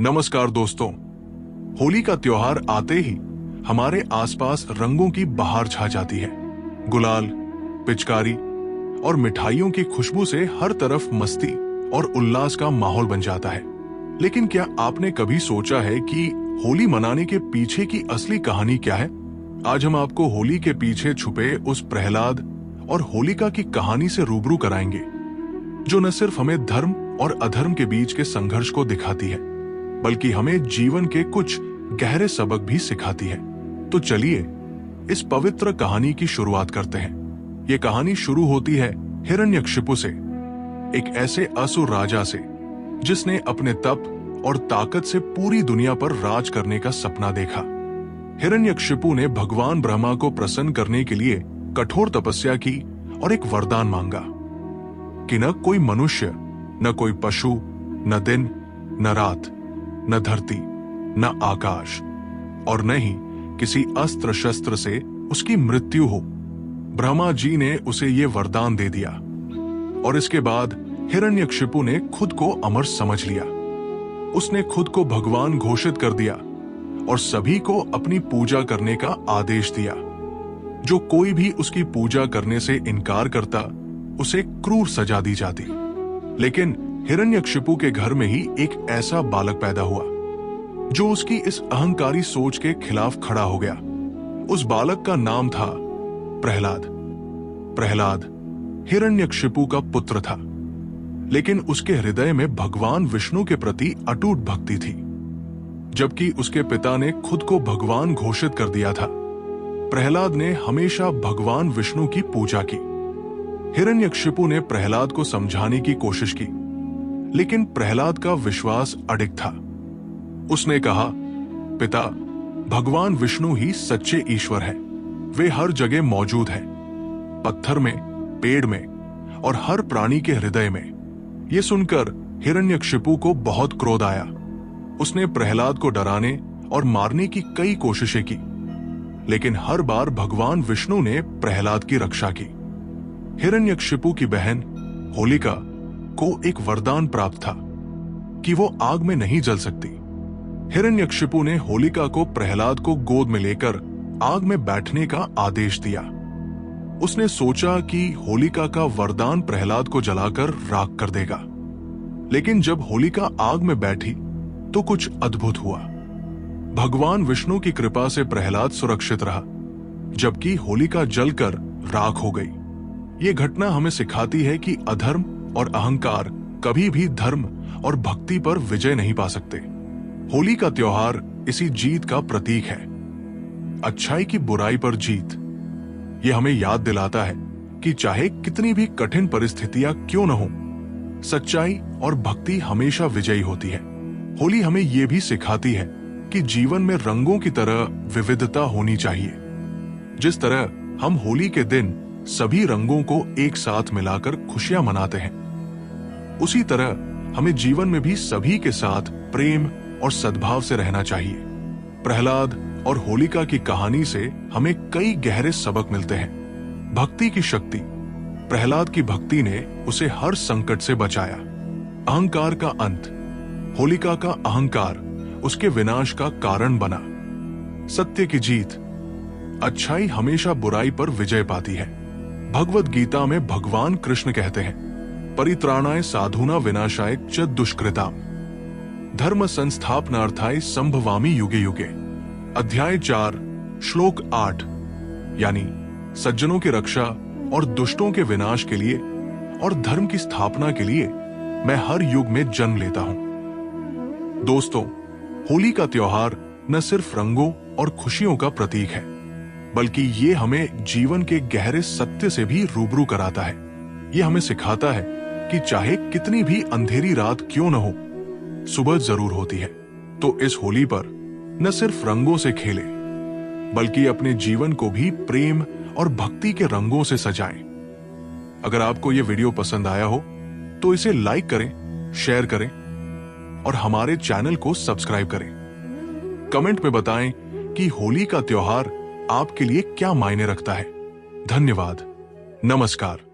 नमस्कार दोस्तों, होली का त्योहार आते ही हमारे आसपास रंगों की बहार छा जाती है। गुलाल, पिचकारी और मिठाइयों की खुशबू से हर तरफ मस्ती और उल्लास का माहौल बन जाता है। लेकिन क्या आपने कभी सोचा है कि होली मनाने के पीछे की असली कहानी क्या है? आज हम आपको होली के पीछे छुपे उस प्रहलाद और होलिका की कहानी से रूबरू कराएंगे, जो न सिर्फ हमें धर्म और अधर्म के बीच के संघर्ष को दिखाती है, बल्कि हमें जीवन के कुछ गहरे सबक भी सिखाती है। तो चलिए इस पवित्र कहानी की शुरुआत करते हैं। ये कहानी शुरू होती है हिरण्यकशिपु से, एक ऐसे असुर राजा से जिसने अपने तप और ताकत से पूरी दुनिया पर राज करने का सपना देखा। हिरण्यकशिपु ने भगवान ब्रह्मा को प्रसन्न करने के लिए कठोर तपस्या की और एक वरदान मांगा कि न कोई मनुष्य, न कोई पशु, न दिन, न रात, न धरती, न आकाश और न ही किसी अस्त्र शस्त्र से उसकी मृत्यु हो। ब्रह्मा जी ने उसे ये वरदान दे दिया और इसके बाद हिरण्यकशिपु ने खुद को अमर समझ लिया। उसने खुद को भगवान घोषित कर दिया और सभी को अपनी पूजा करने का आदेश दिया। जो कोई भी उसकी पूजा करने से इनकार करता, उसे क्रूर सजा दी जाती। लेकिन हिरण्यकशिपु के घर में ही एक ऐसा बालक पैदा हुआ जो उसकी इस अहंकारी सोच के खिलाफ खड़ा हो गया। उस बालक का नाम था प्रहलाद। प्रहलाद हिरण्यकशिपु का पुत्र था, लेकिन उसके हृदय में भगवान विष्णु के प्रति अटूट भक्ति थी। जबकि उसके पिता ने खुद को भगवान घोषित कर दिया था, प्रहलाद ने हमेशा भगवान विष्णु की पूजा की। हिरण्यकशिपु ने प्रहलाद को समझाने की कोशिश की, लेकिन प्रहलाद का विश्वास अडिग था। उसने कहा, पिता, भगवान विष्णु ही सच्चे ईश्वर है। वे हर जगह मौजूद हैं, पत्थर में, पेड़ में और हर प्राणी के हृदय में। यह सुनकर हिरण्यकशिपु को बहुत क्रोध आया। उसने प्रहलाद को डराने और मारने की कई कोशिशें की, लेकिन हर बार भगवान विष्णु ने प्रहलाद की रक्षा की। हिरण्यकशिपु की बहन होलिका को एक वरदान प्राप्त था कि वो आग में नहीं जल सकती। हिरण्यकशिपु ने होलिका को प्रहलाद को गोद में लेकर आग में बैठने का आदेश दिया। उसने सोचा कि होलिका का वरदान प्रहलाद को जलाकर राख कर देगा। लेकिन जब होलिका आग में बैठी तो कुछ अद्भुत हुआ। भगवान विष्णु की कृपा से प्रहलाद सुरक्षित रहा, जबकि होलिका जलकर राख हो गई। ये घटना हमें सिखाती है कि अधर्म और अहंकार कभी भी धर्म और भक्ति पर विजय नहीं पा सकते। होली का त्योहार इसी जीत का प्रतीक है, अच्छाई की बुराई पर जीत। यह हमें याद दिलाता है कि चाहे कितनी भी कठिन परिस्थितियां क्यों न हो, सच्चाई और भक्ति हमेशा विजयी होती है। होली हमें यह भी सिखाती है कि जीवन में रंगों की तरह विविधता होनी चाहिए। जिस तरह हम होली के दिन सभी रंगों को एक साथ मिलाकर खुशियां मनाते हैं, उसी तरह हमें जीवन में भी सभी के साथ प्रेम और सद्भाव से रहना चाहिए। प्रहलाद और होलिका की कहानी से हमें कई गहरे सबक मिलते हैं। भक्ति की शक्ति। प्रहलाद की भक्ति ने उसे हर संकट से बचाया। अहंकार का अंत। होलिका का अहंकार उसके विनाश का कारण बना। सत्य की जीत। अच्छाई हमेशा बुराई पर विजय पाती है। भगवद गीता में भगवान कृष्ण कहते हैं, परित्राणाय साधूना विनाशाय च दुष्कृताम धर्म संस्थापनार्थाय संभवामि युगे युगे। अध्याय 4 श्लोक 8, यानी सज्जनों की रक्षा और दुष्टों के विनाश के लिए और धर्म की स्थापना के लिए मैं हर युग में जन्म लेता हूं। दोस्तों, होली का त्योहार न सिर्फ रंगों और खुशियों का प्रतीक है, बल्कि ये हमें जीवन के गहरे सत्य से भी रूबरू कराता है। ये हमें सिखाता है कि चाहे कितनी भी अंधेरी रात क्यों न हो, सुबह जरूर होती है। तो इस होली पर न सिर्फ रंगों से खेलें, बल्कि अपने जीवन को भी प्रेम और भक्ति के रंगों से सजाएं। अगर आपको यह वीडियो पसंद आया हो तो इसे लाइक करें, शेयर करें और हमारे चैनल को सब्सक्राइब करें। कमेंट में बताएं कि होली का त्योहार आपके लिए क्या मायने रखता है। धन्यवाद। नमस्कार।